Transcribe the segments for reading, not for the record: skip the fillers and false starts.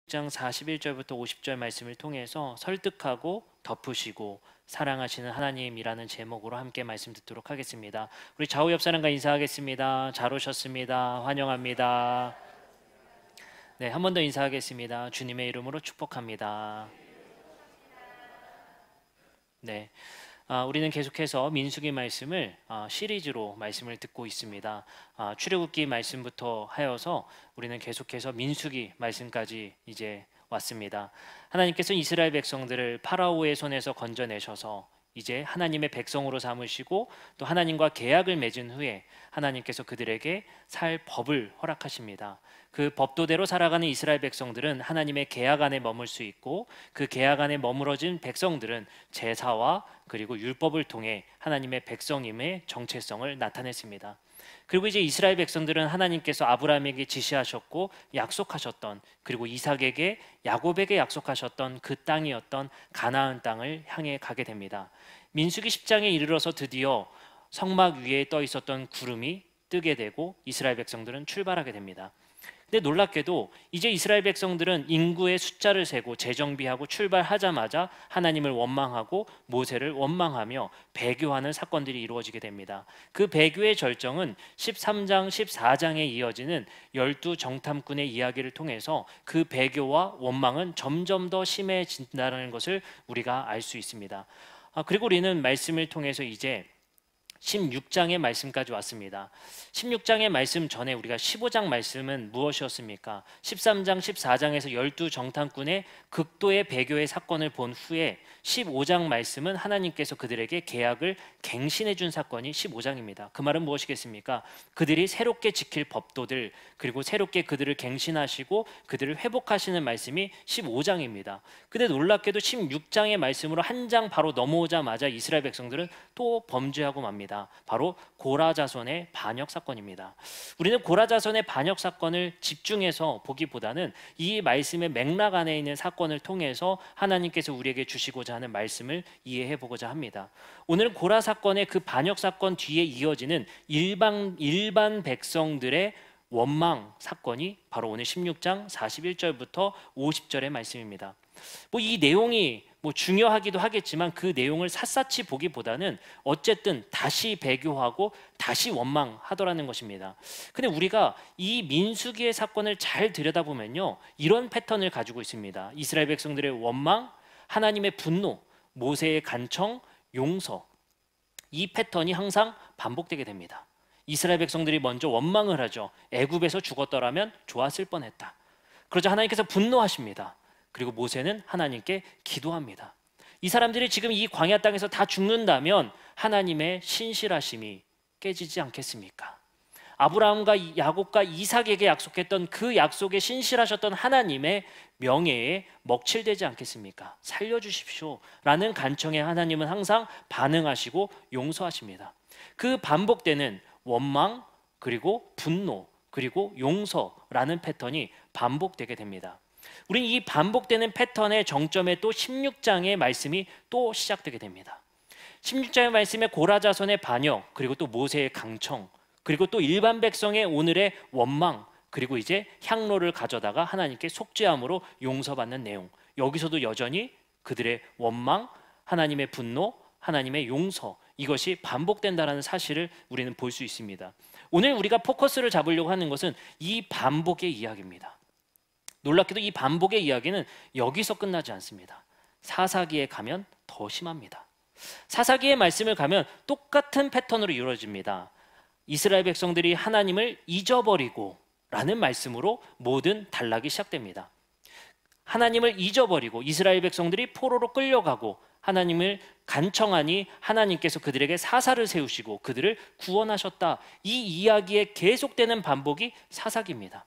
장 41절부터 50절 말씀을 통해서 설득하고 덮으시고 사랑하시는 하나님이라는 제목으로 함께 말씀 듣도록 하겠습니다. 우리 좌우 옆 사람과 인사하겠습니다. 잘 오셨습니다. 환영합니다. 네, 한 번 더 인사하겠습니다. 주님의 이름으로 축복합니다. 네, 우리는 계속해서 민수기 말씀을 시리즈로 말씀을 듣고 있습니다. 출애굽기 말씀부터 하여서 우리는 계속해서 민수기 말씀까지 이제 왔습니다. 하나님께서 이스라엘 백성들을 파라오의 손에서 건져내셔서 이제 하나님의 백성으로 삼으시고 또 하나님과 계약을 맺은 후에 하나님께서 그들에게 살 법을 허락하십니다. 그 법도대로 살아가는 이스라엘 백성들은 하나님의 계약 안에 머물 수 있고, 그 계약 안에 머무러진 백성들은 제사와 그리고 율법을 통해 하나님의 백성임의 정체성을 나타냈습니다. 그리고 이제 이스라엘 백성들은 하나님께서 아브라함에게 지시하셨고 약속하셨던, 그리고 이삭에게 야곱에게 약속하셨던 그 땅이었던 가나안 땅을 향해 가게 됩니다. 민수기 10장에 이르러서 드디어 성막 위에 떠 있었던 구름이 뜨게 되고 이스라엘 백성들은 출발하게 됩니다. 근데 놀랍게도 이제 이스라엘 백성들은 인구의 숫자를 세고 재정비하고 출발하자마자 하나님을 원망하고 모세를 원망하며 배교하는 사건들이 이루어지게 됩니다. 그 배교의 절정은 13장 14장에 이어지는 12 정탐꾼의 이야기를 통해서 그 배교와 원망은 점점 더 심해진다는 것을 우리가 알 수 있습니다. 그리고 우리는 말씀을 통해서 이제 16장의 말씀까지 왔습니다. 16장의 말씀 전에 우리가 15장 말씀은 무엇이었습니까? 13장 14장에서 12 정탐꾼의 극도의 배교의 사건을 본 후에 15장 말씀은 하나님께서 그들에게 계약을 갱신해 준 사건이 15장입니다. 그 말은 무엇이겠습니까? 그들이 새롭게 지킬 법도들, 그리고 새롭게 그들을 갱신하시고 그들을 회복하시는 말씀이 15장입니다. 근데 놀랍게도 16장의 말씀으로 한 장 바로 넘어오자마자 이스라엘 백성들은 또 범죄하고 맙니다. 바로 고라 자손의 반역 사건입니다. 우리는 고라 자손의 반역 사건을 집중해서 보기보다는 이 말씀의 맥락 안에 있는 사건을 통해서 하나님께서 우리에게 주시고자 하는 말씀을 이해해 보고자 합니다. 오늘 고라 사건의 그 반역 사건 뒤에 이어지는 일반 백성들의 원망 사건이 바로 오늘 16장 41절부터 50절의 말씀입니다. 이 내용이 중요하기도 하겠지만 그 내용을 샅샅이 보기보다는 어쨌든 다시 배교하고 다시 원망하더라는 것입니다. 근데 우리가 이 민수기의 사건을 잘 들여다보면요, 이런 패턴을 가지고 있습니다. 이스라엘 백성들의 원망, 하나님의 분노, 모세의 간청, 용서, 이 패턴이 항상 반복되게 됩니다. 이스라엘 백성들이 먼저 원망을 하죠. 애굽에서 죽었더라면 좋았을 뻔했다. 그러자 하나님께서 분노하십니다. 그리고 모세는 하나님께 기도합니다. 이 사람들이 지금 이 광야 땅에서 다 죽는다면 하나님의 신실하심이 깨지지 않겠습니까? 아브라함과 야곱과 이삭에게 약속했던 그 약속에 신실하셨던 하나님의 명예에 먹칠되지 않겠습니까? 살려주십시오 라는 간청에 하나님은 항상 반응하시고 용서하십니다. 그 반복되는 원망, 그리고 분노, 그리고 용서라는 패턴이 반복되게 됩니다. 우리는 이 반복되는 패턴의 정점에 또 16장의 말씀이 또 시작되게 됩니다. 16장의 말씀에 고라 자손의 반역, 그리고 또 모세의 강청, 그리고 또 일반 백성의 오늘의 원망, 그리고 이제 향로를 가져다가 하나님께 속죄함으로 용서받는 내용, 여기서도 여전히 그들의 원망, 하나님의 분노, 하나님의 용서, 이것이 반복된다는 사실을 우리는 볼 수 있습니다. 오늘 우리가 포커스를 잡으려고 하는 것은 이 반복의 이야기입니다. 놀랍게도 이 반복의 이야기는 여기서 끝나지 않습니다. 사사기에 가면 더 심합니다. 사사기의 말씀을 가면 똑같은 패턴으로 이루어집니다. 이스라엘 백성들이 하나님을 잊어버리고 라는 말씀으로 모든 단락이 시작됩니다. 하나님을 잊어버리고 이스라엘 백성들이 포로로 끌려가고 하나님을 간청하니 하나님께서 그들에게 사사를 세우시고 그들을 구원하셨다. 이 이야기의 계속되는 반복이 사사기입니다.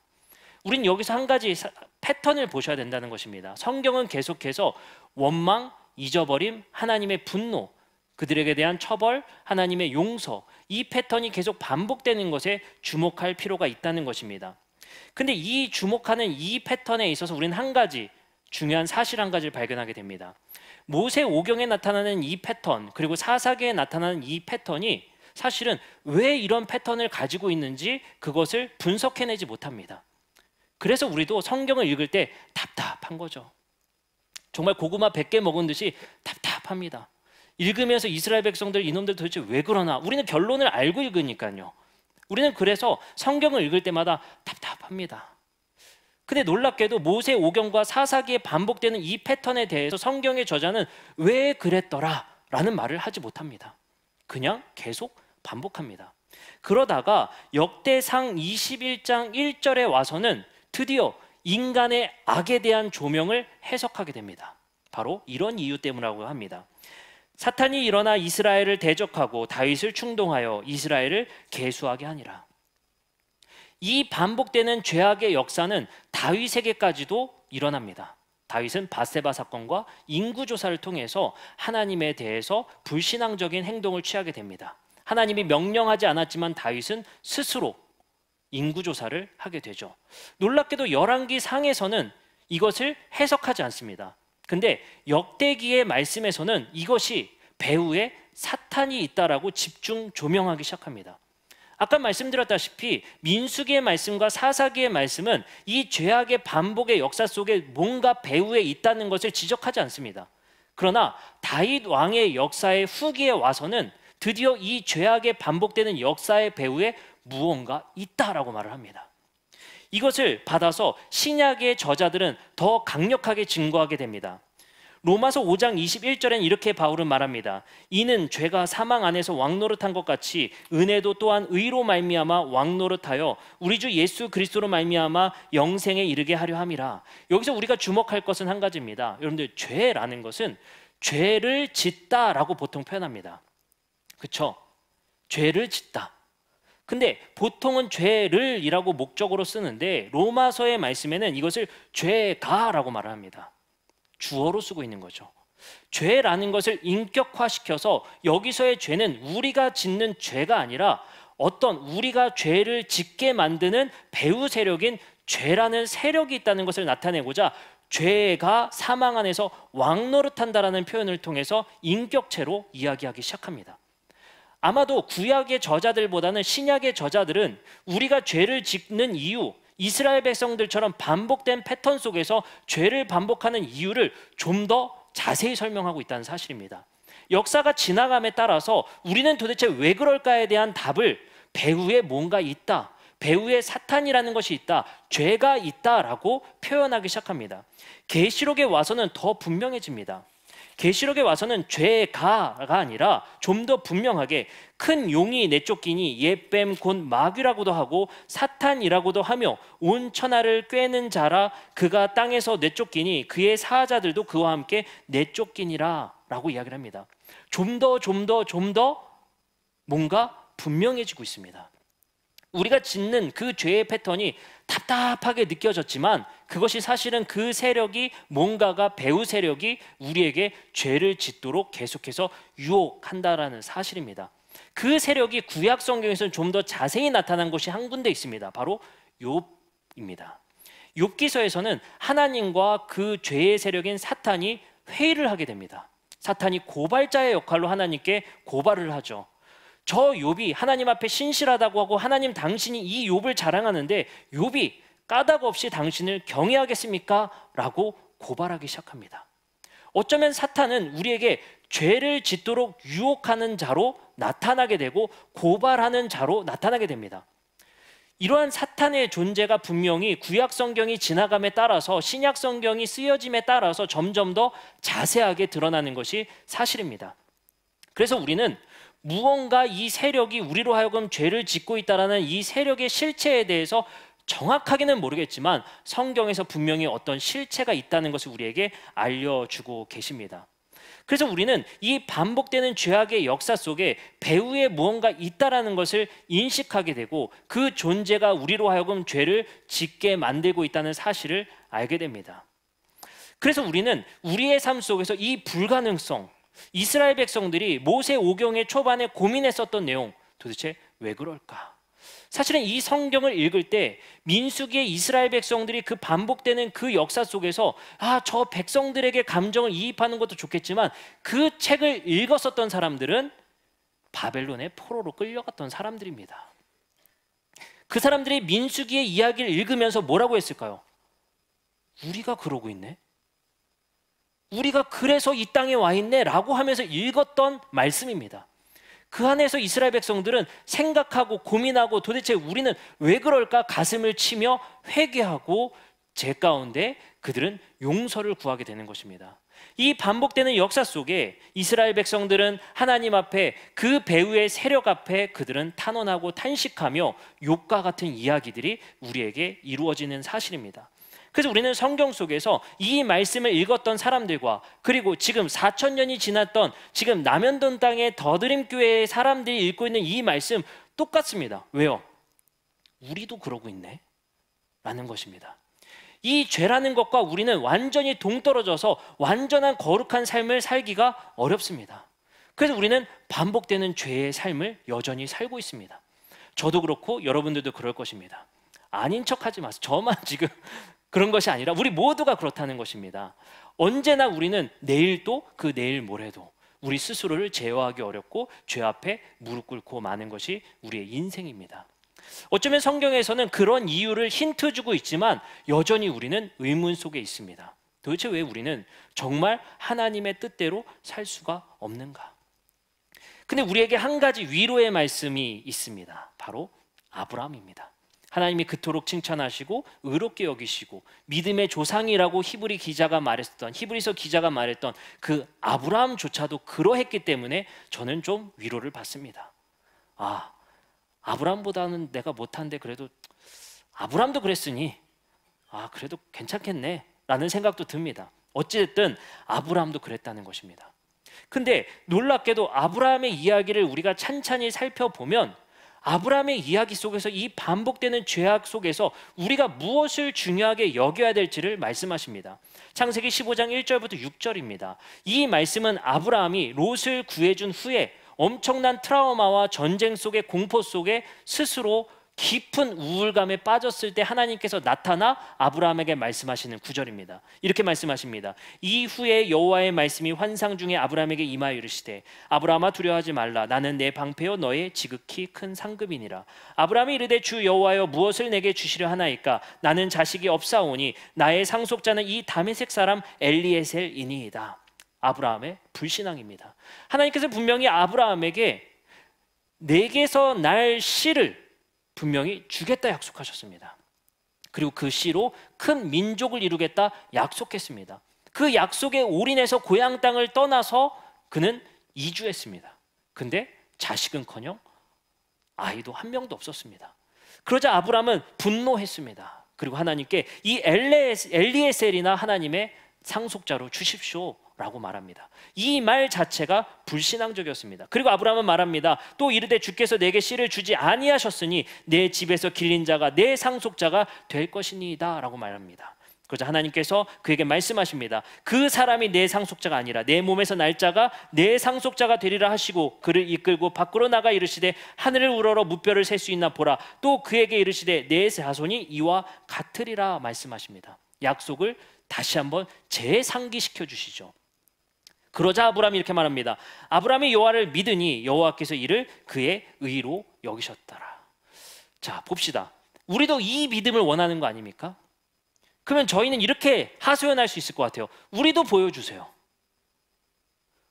우린 여기서 한 가지 패턴을 보셔야 된다는 것입니다. 성경은 계속해서 원망, 잊어버림, 하나님의 분노, 그들에게 대한 처벌, 하나님의 용서, 이 패턴이 계속 반복되는 것에 주목할 필요가 있다는 것입니다. 근데 이 주목하는 이 패턴에 있어서 우리는 한 가지 중요한 사실 한 가지를 발견하게 됩니다. 모세 오경에 나타나는 이 패턴, 그리고 사사기에 나타나는 이 패턴이 사실은 왜 이런 패턴을 가지고 있는지 그것을 분석해내지 못합니다. 그래서 우리도 성경을 읽을 때 답답한 거죠. 정말 고구마 100개 먹은 듯이 답답합니다. 읽으면서 이스라엘 백성들, 이놈들 도대체 왜 그러나? 우리는 결론을 알고 읽으니까요. 우리는 그래서 성경을 읽을 때마다 답답합니다. 근데 놀랍게도 모세 오경과 사사기에 반복되는 이 패턴에 대해서 성경의 저자는 왜 그랬더라 라는 말을 하지 못합니다. 그냥 계속 반복합니다. 그러다가 역대상 21장 1절에 와서는 드디어 인간의 악에 대한 조명을 해석하게 됩니다. 바로 이런 이유 때문이라고 합니다. 사탄이 일어나 이스라엘을 대적하고 다윗을 충동하여 이스라엘을 계수하게 하니라. 이 반복되는 죄악의 역사는 다윗에게까지도 일어납니다. 다윗은 밧세바 사건과 인구조사를 통해서 하나님에 대해서 불신앙적인 행동을 취하게 됩니다. 하나님이 명령하지 않았지만 다윗은 스스로 인구조사를 하게 되죠. 놀랍게도 열왕기 상에서는 이것을 해석하지 않습니다. 근데 역대기의 말씀에서는 이것이 배후에 사탄이 있다라고 집중 조명하기 시작합니다. 아까 말씀드렸다시피 민수기의 말씀과 사사기의 말씀은 이 죄악의 반복의 역사 속에 뭔가 배후에 있다는 것을 지적하지 않습니다. 그러나 다윗 왕의 역사의 후기에 와서는 드디어 이 죄악의 반복되는 역사의 배후에 무언가 있다라고 말을 합니다. 이것을 받아서 신약의 저자들은 더 강력하게 증거하게 됩니다. 로마서 5장 21절엔 이렇게 바울은 말합니다. 이는 죄가 사망 안에서 왕노릇한 것 같이 은혜도 또한 의로 말미암아 왕노릇하여 우리 주 예수 그리스도로 말미암아 영생에 이르게 하려 함이라. 여기서 우리가 주목할 것은 한 가지입니다. 여러분들, 죄라는 것은 죄를 짓다라고 보통 표현합니다. 그렇죠? 죄를 짓다. 근데 보통은 죄를 이라고 목적으로 쓰는데 로마서의 말씀에는 이것을 죄가라고 말을 합니다. 주어로 쓰고 있는 거죠. 죄라는 것을 인격화시켜서 여기서의 죄는 우리가 짓는 죄가 아니라 어떤 우리가 죄를 짓게 만드는 배후 세력인 죄라는 세력이 있다는 것을 나타내고자 죄가 사망 안에서 왕노릇한다라는 표현을 통해서 인격체로 이야기하기 시작합니다. 아마도 구약의 저자들보다는 신약의 저자들은 우리가 죄를 짓는 이유, 이스라엘 백성들처럼 반복된 패턴 속에서 죄를 반복하는 이유를 좀 더 자세히 설명하고 있다는 사실입니다. 역사가 지나감에 따라서 우리는 도대체 왜 그럴까에 대한 답을 배후에 뭔가 있다, 배후에 사탄이라는 것이 있다, 죄가 있다라고 표현하기 시작합니다. 계시록에 와서는 더 분명해집니다. 계시록에 와서는 죄가가 아니라 좀 더 분명하게 큰 용이 내쫓기니 옛뱀 곧 마귀라고도 하고 사탄이라고도 하며 온 천하를 꿰는 자라 그가 땅에서 내쫓기니 그의 사자들도 그와 함께 내쫓기니라 라고 이야기를 합니다. 좀 더 뭔가 분명해지고 있습니다. 우리가 짓는 그 죄의 패턴이 답답하게 느껴졌지만 그것이 사실은 그 세력이 뭔가가 배후 세력이 우리에게 죄를 짓도록 계속해서 유혹한다라는 사실입니다. 그 세력이 구약 성경에서는 좀 더 자세히 나타난 것이 한 군데 있습니다. 바로 욥입니다. 욥기서에서는 하나님과 그 죄의 세력인 사탄이 회의를 하게 됩니다. 사탄이 고발자의 역할로 하나님께 고발을 하죠. 저 욥이 하나님 앞에 신실하다고 하고 하나님 당신이 이 욥을 자랑하는데 욥이 까닭 없이 당신을 경외하겠습니까? 라고 고발하기 시작합니다. 어쩌면 사탄은 우리에게 죄를 짓도록 유혹하는 자로 나타나게 되고 고발하는 자로 나타나게 됩니다. 이러한 사탄의 존재가 분명히 구약 성경이 지나감에 따라서 신약 성경이 쓰여짐에 따라서 점점 더 자세하게 드러나는 것이 사실입니다. 그래서 우리는 무언가 이 세력이 우리로 하여금 죄를 짓고 있다는 이 세력의 실체에 대해서 정확하게는 모르겠지만 성경에서 분명히 어떤 실체가 있다는 것을 우리에게 알려주고 계십니다. 그래서 우리는 이 반복되는 죄악의 역사 속에 배후에 무언가 있다라는 것을 인식하게 되고 그 존재가 우리로 하여금 죄를 짓게 만들고 있다는 사실을 알게 됩니다. 그래서 우리는 우리의 삶 속에서 이 불가능성, 이스라엘 백성들이 모세 오경의 초반에 고민했었던 내용, 도대체 왜 그럴까? 사실은 이 성경을 읽을 때 민수기의 이스라엘 백성들이 그 반복되는 그 역사 속에서 저 백성들에게 감정을 이입하는 것도 좋겠지만 그 책을 읽었었던 사람들은 바벨론의 포로로 끌려갔던 사람들입니다. 그 사람들이 민수기의 이야기를 읽으면서 뭐라고 했을까요? 우리가 그러고 있네? 우리가 그래서 이 땅에 와 있네? 라고 하면서 읽었던 말씀입니다. 그 안에서 이스라엘 백성들은 생각하고 고민하고 도대체 우리는 왜 그럴까 가슴을 치며 회개하고 제 가운데 그들은 용서를 구하게 되는 것입니다. 이 반복되는 역사 속에 이스라엘 백성들은 하나님 앞에 그 배후의 세력 앞에 그들은 탄원하고 탄식하며 욕과 같은 이야기들이 우리에게 이루어지는 사실입니다. 그래서 우리는 성경 속에서 이 말씀을 읽었던 사람들과 그리고 지금 4,000년이 지났던 지금 남현동 땅의 더드림교회의 사람들이 읽고 있는 이 말씀 똑같습니다. 왜요? 우리도 그러고 있네 라는 것입니다. 이 죄라는 것과 우리는 완전히 동떨어져서 완전한 거룩한 삶을 살기가 어렵습니다. 그래서 우리는 반복되는 죄의 삶을 여전히 살고 있습니다. 저도 그렇고 여러분들도 그럴 것입니다. 아닌 척하지 마세요. 저만 지금 그런 것이 아니라 우리 모두가 그렇다는 것입니다. 언제나 우리는 내일도 그 내일 모레도 우리 스스로를 제어하기 어렵고 죄 앞에 무릎 꿇고 마는 것이 우리의 인생입니다. 어쩌면 성경에서는 그런 이유를 힌트 주고 있지만 여전히 우리는 의문 속에 있습니다. 도대체 왜 우리는 정말 하나님의 뜻대로 살 수가 없는가? 근데 우리에게 한 가지 위로의 말씀이 있습니다. 바로 아브라함입니다. 하나님이 그토록 칭찬하시고 의롭게 여기시고 믿음의 조상이라고 히브리서 기자가 말했던 그 아브라함조차도 그러했기 때문에 저는 좀 위로를 받습니다. 아브라함보다는 내가 못한데 그래도 아브라함도 그랬으니 그래도 괜찮겠네 라는 생각도 듭니다. 어찌됐든 아브라함도 그랬다는 것입니다. 근데 놀랍게도 아브라함의 이야기를 우리가 찬찬히 살펴보면 아브라함의 이야기 속에서 이 반복되는 죄악 속에서 우리가 무엇을 중요하게 여겨야 될지를 말씀하십니다. 창세기 15장 1절부터 6절입니다. 이 말씀은 아브라함이 롯을 구해준 후에 엄청난 트라우마와 전쟁 속의 공포 속에 스스로 깊은 우울감에 빠졌을 때 하나님께서 나타나 아브라함에게 말씀하시는 구절입니다. 이렇게 말씀하십니다. 이후에 여호와의 말씀이 환상 중에 아브라함에게 임하여 이르시되 아브라함아 두려워하지 말라. 나는 내 방패요 너의 지극히 큰 상급이니라. 아브라함이 이르되 주 여호와여 무엇을 내게 주시려 하나이까? 나는 자식이 없사오니 나의 상속자는 이 다메섹 사람 엘리에셀이니이다. 아브라함의 불신앙입니다. 하나님께서 분명히 아브라함에게 내게서 날 씨를 분명히 주겠다 약속하셨습니다. 그리고 그 씨로 큰 민족을 이루겠다 약속했습니다. 그 약속에 올인해서 고향 땅을 떠나서 그는 이주했습니다. 근데 자식은커녕 아이도 한 명도 없었습니다. 그러자 아브라함은 분노했습니다. 그리고 하나님께 이 엘리에셀이나 하나님의 상속자로 주십시오 라고 말합니다. 이 말 자체가 불신앙적이었습니다. 그리고 아브라함은 말합니다. 또 이르되 주께서 내게 씨를 주지 아니하셨으니 내 집에서 길린 자가 내 상속자가 될 것이니이다 라고 말합니다. 그러자 하나님께서 그에게 말씀하십니다. 그 사람이 내 상속자가 아니라 내 몸에서 날 자가 내 상속자가 되리라 하시고 그를 이끌고 밖으로 나가 이르시되 하늘을 우러러 무뼈를 셀 수 있나 보라. 또 그에게 이르시되 내 자손이 이와 같으리라 말씀하십니다. 약속을 다시 한번 재상기시켜 주시죠. 그러자 아브라함이 이렇게 말합니다. 아브라함이 여호와를 믿으니 여호와께서 이를 그의 의로 여기셨더라. 자, 봅시다. 우리도 이 믿음을 원하는 거 아닙니까? 그러면 저희는 이렇게 하소연할 수 있을 것 같아요. 우리도 보여주세요.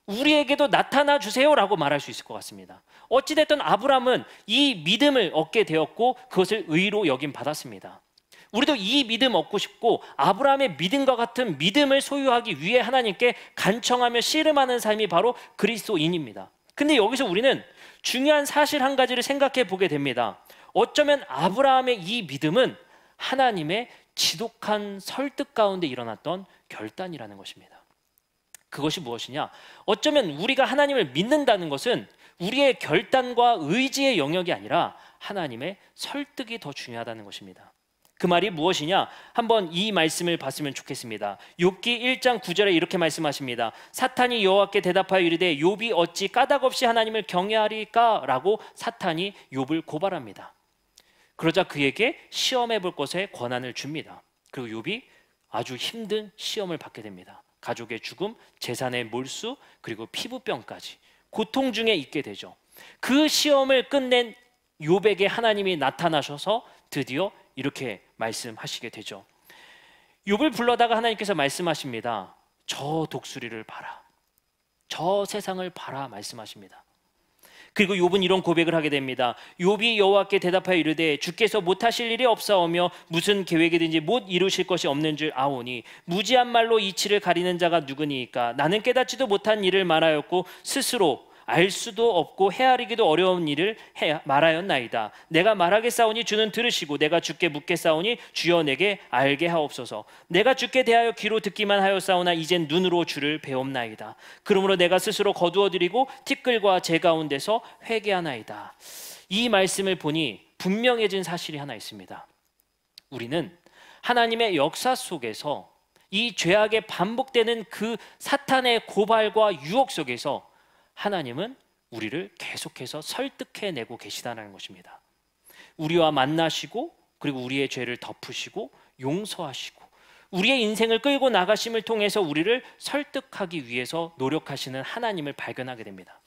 우리에게도 나타나 주세요 라고 말할 수 있을 것 같습니다. 어찌됐든 아브라함은 이 믿음을 얻게 되었고 그것을 의로 여김 받았습니다. 우리도 이 믿음 얻고 싶고 아브라함의 믿음과 같은 믿음을 소유하기 위해 하나님께 간청하며 씨름하는 삶이 바로 그리스도인입니다. 근데 여기서 우리는 중요한 사실 한 가지를 생각해 보게 됩니다. 어쩌면 아브라함의 이 믿음은 하나님의 지독한 설득 가운데 일어났던 결단이라는 것입니다. 그것이 무엇이냐? 어쩌면 우리가 하나님을 믿는다는 것은 우리의 결단과 의지의 영역이 아니라 하나님의 설득이 더 중요하다는 것입니다. 그 말이 무엇이냐? 한번 이 말씀을 봤으면 좋겠습니다. 욥기 1장 9절에 이렇게 말씀하십니다. 사탄이 여호와께 대답하여 이르되 욥이 어찌 까닭 없이 하나님을 경외하리까? 라고 사탄이 욥을 고발합니다. 그러자 그에게 시험해 볼 것에 권한을 줍니다. 그리고 욥이 아주 힘든 시험을 받게 됩니다. 가족의 죽음, 재산의 몰수, 그리고 피부병까지 고통 중에 있게 되죠. 그 시험을 끝낸 욥에게 하나님이 나타나셔서 드디어 이렇게 말씀하시게 되죠. 욥을 불러다가 하나님께서 말씀하십니다. 저 독수리를 봐라, 저 세상을 봐라 말씀하십니다. 그리고 욥은 이런 고백을 하게 됩니다. 욥이 여호와께 대답하여 이르되 주께서 못하실 일이 없사오며 무슨 계획이든지 못 이루실 것이 없는 줄 아오니 무지한 말로 이치를 가리는 자가 누구니이까. 나는 깨닫지도 못한 일을 말하였고 스스로 알 수도 없고 헤아리기도 어려운 일을 말하였나이다. 내가 말하겠사오니 주는 들으시고 내가 주께 묻겠사오니 주여 내게 알게 하옵소서. 내가 주께 대하여 귀로 듣기만 하였사오나 이젠 눈으로 주를 배옵나이다. 그러므로 내가 스스로 거두어드리고 티끌과 재 가운데서 회개하나이다. 이 말씀을 보니 분명해진 사실이 하나 있습니다. 우리는 하나님의 역사 속에서 이 죄악의 반복되는 그 사탄의 고발과 유혹 속에서 하나님은 우리를 계속해서 설득해내고 계시다는 것입니다. 우리와 만나시고 그리고 우리의 죄를 덮으시고 용서하시고 우리의 인생을 끌고 나가심을 통해서 우리를 설득하기 위해서 노력하시는 하나님을 발견하게 됩니다.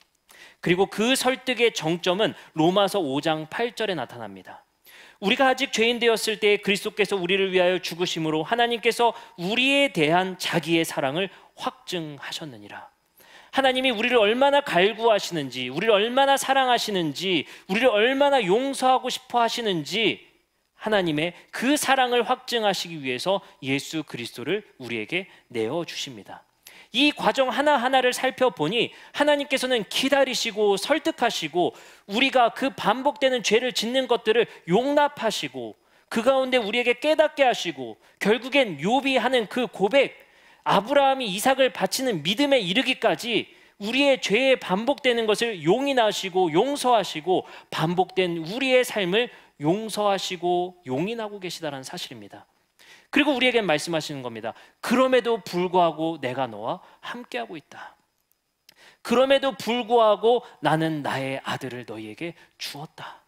그리고 그 설득의 정점은 로마서 5장 8절에 나타납니다. 우리가 아직 죄인 되었을 때 그리스도께서 우리를 위하여 죽으심으로 하나님께서 우리에 대한 자기의 사랑을 확증하셨느니라. 하나님이 우리를 얼마나 갈구하시는지, 우리를 얼마나 사랑하시는지, 우리를 얼마나 용서하고 싶어 하시는지 하나님의 그 사랑을 확증하시기 위해서 예수 그리스도를 우리에게 내어주십니다. 이 과정 하나하나를 살펴보니 하나님께서는 기다리시고 설득하시고 우리가 그 반복되는 죄를 짓는 것들을 용납하시고 그 가운데 우리에게 깨닫게 하시고 결국엔 욥이 하는 그 고백, 아브라함이 이삭을 바치는 믿음에 이르기까지 우리의 죄에 반복되는 것을 용인하시고 용서하시고 반복된 우리의 삶을 용서하시고 용인하고 계시다는 사실입니다. 그리고 우리에게 말씀하시는 겁니다. 그럼에도 불구하고 내가 너와 함께하고 있다. 그럼에도 불구하고 나는 나의 아들을 너희에게 주었다.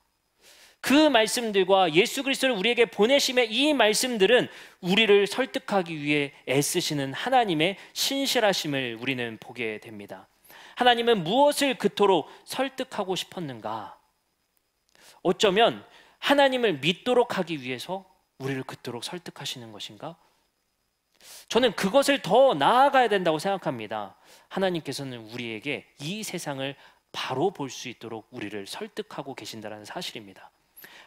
그 말씀들과 예수 그리스도를 우리에게 보내심의 이 말씀들은 우리를 설득하기 위해 애쓰시는 하나님의 신실하심을 우리는 보게 됩니다. 하나님은 무엇을 그토록 설득하고 싶었는가? 어쩌면 하나님을 믿도록 하기 위해서 우리를 그토록 설득하시는 것인가? 저는 그것을 더 나아가야 된다고 생각합니다. 하나님께서는 우리에게 이 세상을 바로 볼 수 있도록 우리를 설득하고 계신다는 사실입니다.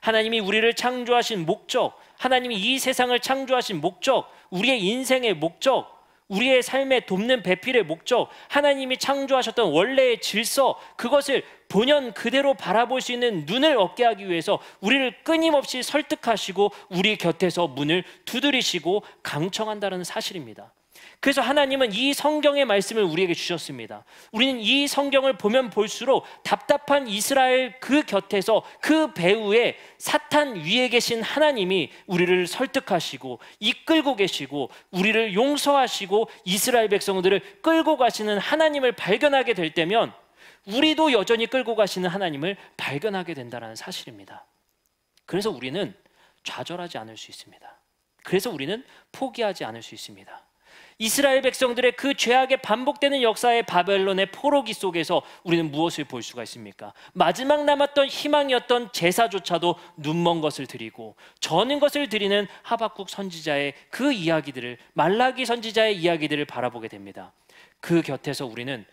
하나님이 우리를 창조하신 목적, 하나님이 이 세상을 창조하신 목적, 우리의 인생의 목적, 우리의 삶에 돕는 배필의 목적, 하나님이 창조하셨던 원래의 질서, 그것을 본연 그대로 바라볼 수 있는 눈을 얻게 하기 위해서 우리를 끊임없이 설득하시고 우리 곁에서 문을 두드리시고 강청한다는 사실입니다. 그래서 하나님은 이 성경의 말씀을 우리에게 주셨습니다. 우리는 이 성경을 보면 볼수록 답답한 이스라엘 그 곁에서 그 배후에 사탄 위에 계신 하나님이 우리를 설득하시고 이끌고 계시고 우리를 용서하시고 이스라엘 백성들을 끌고 가시는 하나님을 발견하게 될 때면 우리도 여전히 끌고 가시는 하나님을 발견하게 된다는 사실입니다. 그래서 우리는 좌절하지 않을 수 있습니다. 그래서 우리는 포기하지 않을 수 있습니다. 이스라엘 백성들의 그 죄악의 반복되는 역사의 바벨론의 포로기 속에서 우리는 무엇을 볼 수가 있습니까? 마지막 남았던 희망이었던 제사조차도 눈먼 것을 드리고 저는 것을 드리는 하박국 선지자의 그 이야기들을, 말라기 선지자의 이야기들을 바라보게 됩니다. 그 곁에서 우리는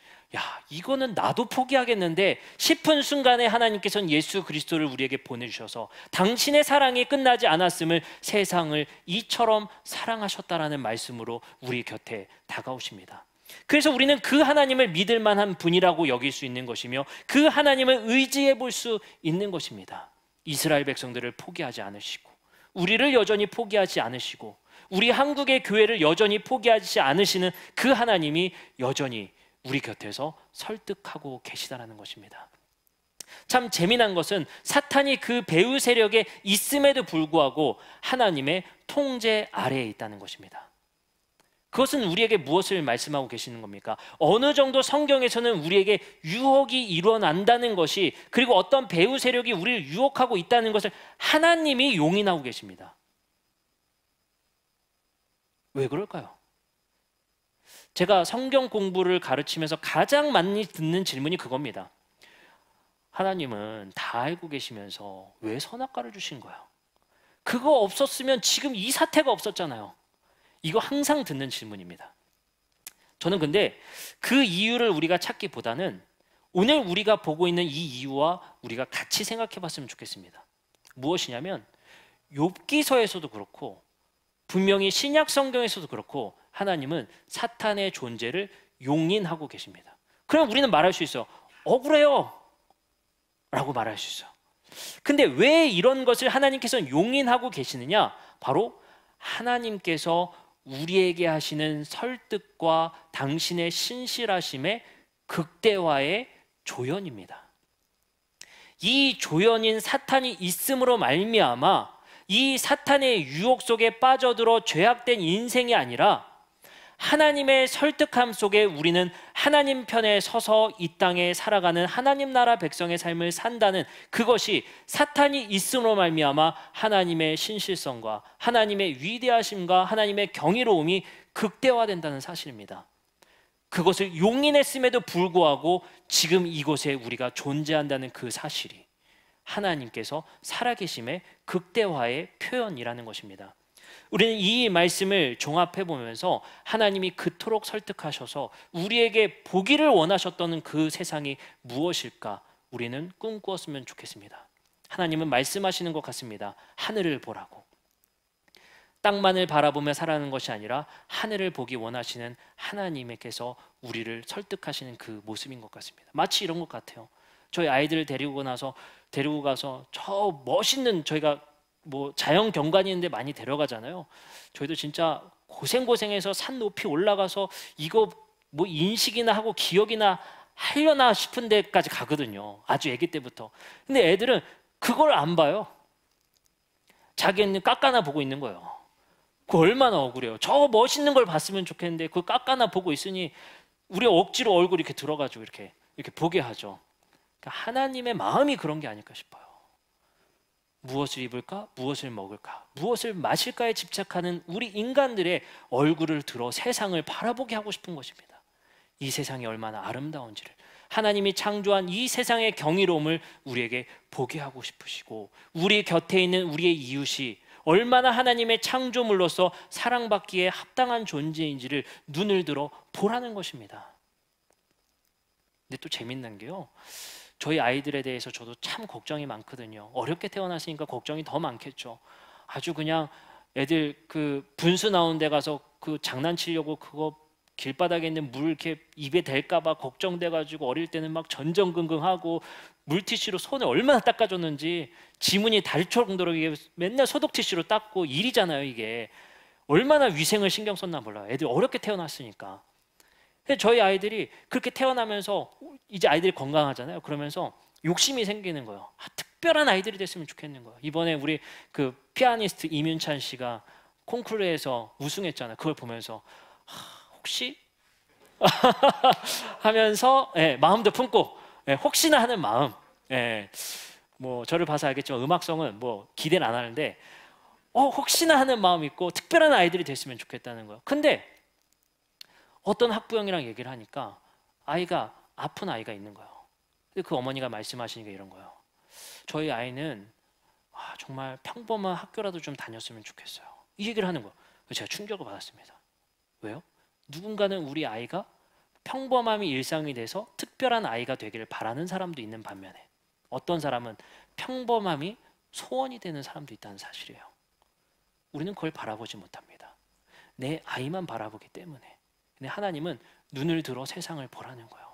이거는 나도 포기하겠는데 싶은 순간에 하나님께서는 예수 그리스도를 우리에게 보내주셔서 당신의 사랑이 끝나지 않았음을 세상을 이처럼 사랑하셨다라는 말씀으로 우리 곁에 다가오십니다. 그래서 우리는 그 하나님을 믿을 만한 분이라고 여길 수 있는 것이며 그 하나님을 의지해 볼 수 있는 것입니다. 이스라엘 백성들을 포기하지 않으시고 우리를 여전히 포기하지 않으시고 우리 한국의 교회를 여전히 포기하지 않으시는 그 하나님이 여전히 우리 곁에서 설득하고 계시다는 것입니다. 참 재미난 것은 사탄이 그 배후 세력에 있음에도 불구하고 하나님의 통제 아래에 있다는 것입니다. 그것은 우리에게 무엇을 말씀하고 계시는 겁니까? 어느 정도 성경에서는 우리에게 유혹이 일어난다는 것이, 그리고 어떤 배후 세력이 우리를 유혹하고 있다는 것을 하나님이 용인하고 계십니다. 왜 그럴까요? 제가 성경 공부를 가르치면서 가장 많이 듣는 질문이 그겁니다. 하나님은 다 알고 계시면서 왜 선악과를 주신 거예요? 그거 없었으면 지금 이 사태가 없었잖아요. 이거 항상 듣는 질문입니다. 저는 근데 그 이유를 우리가 찾기보다는 오늘 우리가 보고 있는 이 이유와 우리가 같이 생각해 봤으면 좋겠습니다. 무엇이냐면 욥기서에서도 그렇고 분명히 신약 성경에서도 그렇고 하나님은 사탄의 존재를 용인하고 계십니다. 그럼 우리는 말할 수 있어요. 억울해요 라고 말할 수 있어요. 근데 왜 이런 것을 하나님께서 용인하고 계시느냐? 바로 하나님께서 우리에게 하시는 설득과 당신의 신실하심의 극대화의 조연입니다. 이 조연인 사탄이 있음으로 말미암아 이 사탄의 유혹 속에 빠져들어 죄악된 인생이 아니라 하나님의 설득함 속에 우리는 하나님 편에 서서 이 땅에 살아가는 하나님 나라 백성의 삶을 산다는 그것이 사탄이 있음으로 말미암아 하나님의 신실성과 하나님의 위대하심과 하나님의 경이로움이 극대화된다는 사실입니다. 그것을 용인했음에도 불구하고 지금 이곳에 우리가 존재한다는 그 사실이 하나님께서 살아계심의 극대화의 표현이라는 것입니다. 우리는 이 말씀을 종합해 보면서 하나님이 그토록 설득하셔서 우리에게 보기를 원하셨던 그 세상이 무엇일까 우리는 꿈꾸었으면 좋겠습니다. 하나님은 말씀하시는 것 같습니다. 하늘을 보라고. 땅만을 바라보며 살아가는 것이 아니라 하늘을 보기 원하시는 하나님께서 우리를 설득하시는 그 모습인 것 같습니다. 마치 이런 것 같아요. 저희 아이들을 데리고 가서 저 멋있는 저희가 뭐 자연 경관이 있는데 많이 데려가잖아요. 저희도 진짜 고생해서 산 높이 올라가서 이거 뭐 인식이나 하고 기억이나 하려나 싶은 데까지 가거든요. 아주 아기 때부터. 근데 애들은 그걸 안 봐요. 자기는 깎아나 보고 있는 거예요. 그 얼마나 억울해요. 저 멋있는 걸 봤으면 좋겠는데 그 깎아나 보고 있으니 우리 억지로 얼굴 이렇게 들어가지고 이렇게 보게 하죠. 그러니까 하나님의 마음이 그런 게 아닐까 싶어요. 무엇을 입을까? 무엇을 먹을까? 무엇을 마실까에 집착하는 우리 인간들의 얼굴을 들어 세상을 바라보게 하고 싶은 것입니다. 이 세상이 얼마나 아름다운지를 하나님이 창조한 이 세상의 경이로움을 우리에게 보게 하고 싶으시고 우리 곁에 있는 우리의 이웃이 얼마나 하나님의 창조물로서 사랑받기에 합당한 존재인지를 눈을 들어 보라는 것입니다. 근데 또 재밌는 게요. 저희 아이들에 대해서 저도 참 걱정이 많거든요. 어렵게 태어났으니까 걱정이 더 많겠죠. 아주 그냥 애들 그 분수 나온 데 가서 그 장난치려고 그거 길바닥에 있는 물 이렇게 입에 댈까봐 걱정돼가지고 어릴 때는 막 전전긍긍하고 물티슈로 손을 얼마나 닦아줬는지 지문이 달 정도로 이게 맨날 소독티슈로 닦고 일이잖아요. 이게 얼마나 위생을 신경 썼나 몰라요. 애들 어렵게 태어났으니까. 저희 아이들이 그렇게 태어나면서 이제 아이들이 건강하잖아요. 그러면서 욕심이 생기는 거예요. 특별한 아이들이 됐으면 좋겠는 거예요. 이번에 우리 그 피아니스트 이민찬 씨가 콩쿠르에서 우승했잖아요. 그걸 보면서 혹시 하면서 마음도 품고 혹시나 하는 마음. 뭐 저를 봐서 알겠지만 음악성은 뭐 기대는 안 하는데 혹시나 하는 마음 있고 특별한 아이들이 됐으면 좋겠다는 거예요. 근데 어떤 학부형이랑 얘기를 하니까 아이가 아픈 아이가 있는 거예요. 그 어머니가 말씀하시는 게 이런 거예요. 저희 아이는 정말 평범한 학교라도 좀 다녔으면 좋겠어요. 이 얘기를 하는 거예요. 제가 충격을 받았습니다. 왜요? 누군가는 우리 아이가 평범함이 일상이 돼서 특별한 아이가 되기를 바라는 사람도 있는 반면에 어떤 사람은 평범함이 소원이 되는 사람도 있다는 사실이에요. 우리는 그걸 바라보지 못합니다. 내 아이만 바라보기 때문에. 근데 하나님은 눈을 들어 세상을 보라는 거예요.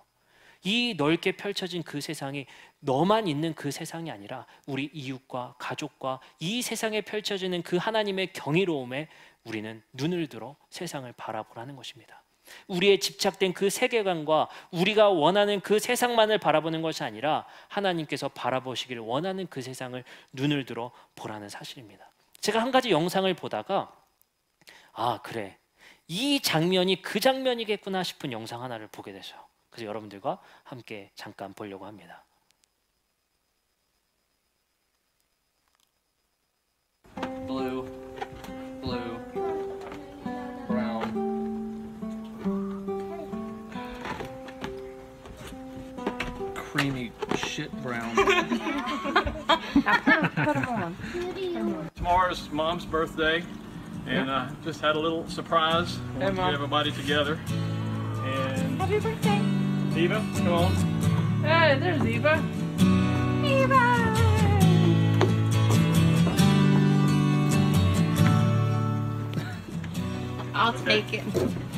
이 넓게 펼쳐진 그 세상이 너만 있는 그 세상이 아니라 우리 이웃과 가족과 이 세상에 펼쳐지는 그 하나님의 경이로움에 우리는 눈을 들어 세상을 바라보라는 것입니다. 우리의 집착된 그 세계관과 우리가 원하는 그 세상만을 바라보는 것이 아니라 하나님께서 바라보시길 원하는 그 세상을 눈을 들어 보라는 사실입니다. 제가 한 가지 영상을 보다가 그래, 이 장면이 그 장면이겠구나 싶은 영상 하나를 보게 되죠. 그래서 여러분들과 함께 잠깐 보려고 합니다. Blue, blue, brown. creamy shit brown. Put them on. Tomorrow's Mom's birthday, and just had a little surprise. Wanted to get everybody together. And Happy birthday. Eva, come on. Hey, there's Eva. Eva. I'll take it.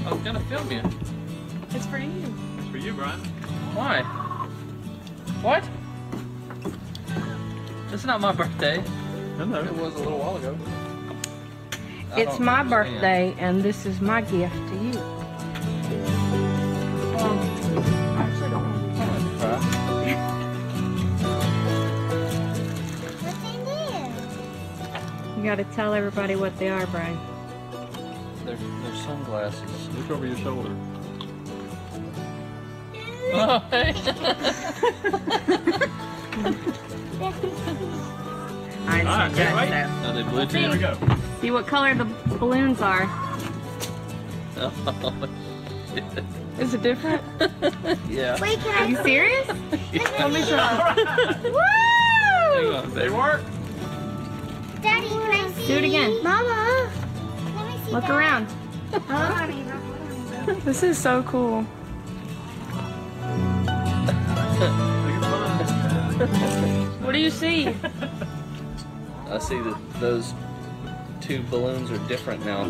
I was gonna film you. It's for you. It's for you, Brian. Why? What? It's not my birthday. Hello. It was a little while ago. I It's don't my understand. birthday, and this is my gift to you. I actually don't want to You gotta tell everybody what they are, Brian. They're sunglasses. Look over your shoulder. Oh, hey. I All right, suggest right. that. Are they blue Here we too? go. See what color the balloons are. Oh, Is it different? yeah. Wait, can Are you serious? Let me Hang on, They baby. work. Daddy, can I see? Do it again. Mama. Let me see. Look that. around. Hold on, Eva. This is so cool. What do you see? I see that those two balloons are different now.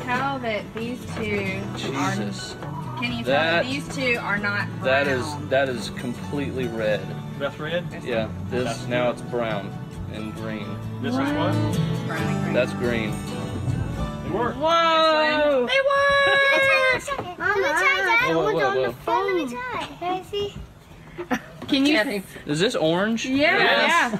Tell that these two are. Jesus. Can you tell That- that these two are not brown? That is completely red. That's red. Yeah. This now it's brown and green. This is what? Brown and green. That's green. They work. Whoa! They work. Mama. Let me try that. Whoa, whoa, whoa, whoa. Let me try. Can I see? Can you? Is this orange? Yeah.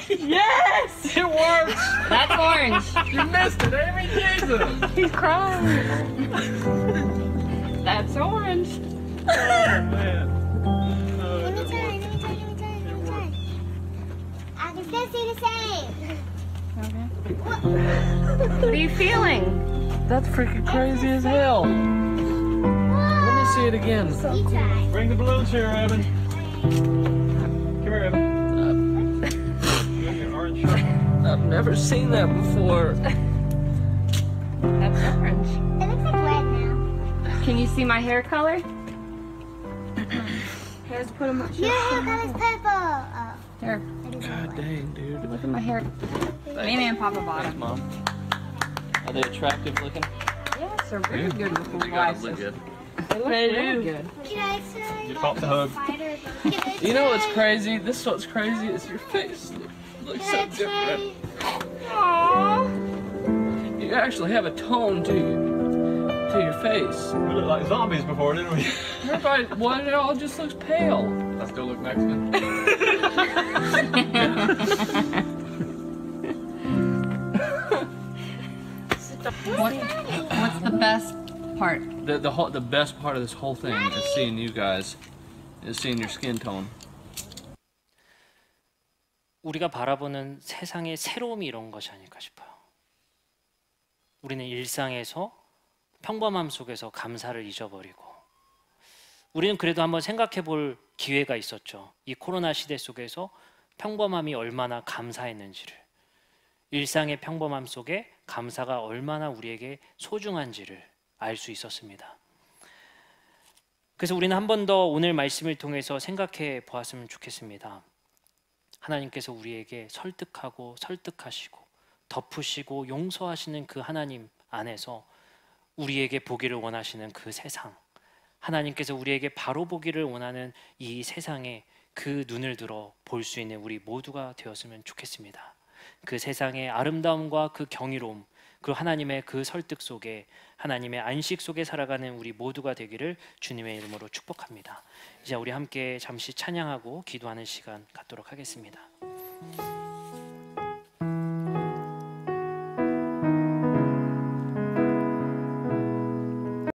Yes. It works. That's orange. You missed it, Amy. Jesus. He's crying. That's orange. Oh man. Let me try. Let me try. Let me try. Let me try. I can still see the same. What are you feeling? That's freaking crazy as hell. Let me see it again. You try. Bring the balloons here, Evan. Come here, Evan. Bring your orange shirt. I've never seen that before. That's orange. It looks like red now. Can you see my hair color? Let's put them. Your hair color's purple. Oh. Here. God dang, dude. Look at my hair. Mimi and Papa bought Thanks, them. Mom. Are they attractive looking? Yes, they're very good looking They gotta look glasses. good. They look really good. Can I try? You caught the hug. Spider. Can I You know what's try? crazy? This is what's crazy is your face looks so Can I different. try? You actually have a tone to your face. We looked like zombies before, didn't we? Everybody, well, it all just looks pale. I still look Mexican. What's the best part? The best part of this whole thing is seeing you guys, is seeing your skin tone. 우리가 바라보는 세상의 새로움이 이런 것이 아닐까 싶어요. 우리는 일상에서 평범함 속에서 감사를 잊어버리고, 우리는 그래도 한번 생각해 볼 기회가 있었죠. 이 코로나 시대 속에서 평범함이 얼마나 감사했는지를, 일상의 평범함 속에 감사가 얼마나 우리에게 소중한지를 알 수 있었습니다. 그래서 우리는 한 번 더 오늘 말씀을 통해서 생각해 보았으면 좋겠습니다. 하나님께서 우리에게 설득하고 설득하시고 덮으시고 용서하시는 그 하나님 안에서 우리에게 보기를 원하시는 그 세상, 하나님께서 우리에게 바로 보기를 원하는 이 세상에 그 눈을 들어 볼 수 있는 우리 모두가 되었으면 좋겠습니다. 그 세상의 아름다움과 그 경이로움, 그 하나님의 그 설득 속에, 하나님의 안식 속에 살아가는 우리 모두가 되기를 주님의 이름으로 축복합니다. 이제 우리 함께 잠시 찬양하고 기도하는 시간 갖도록 하겠습니다.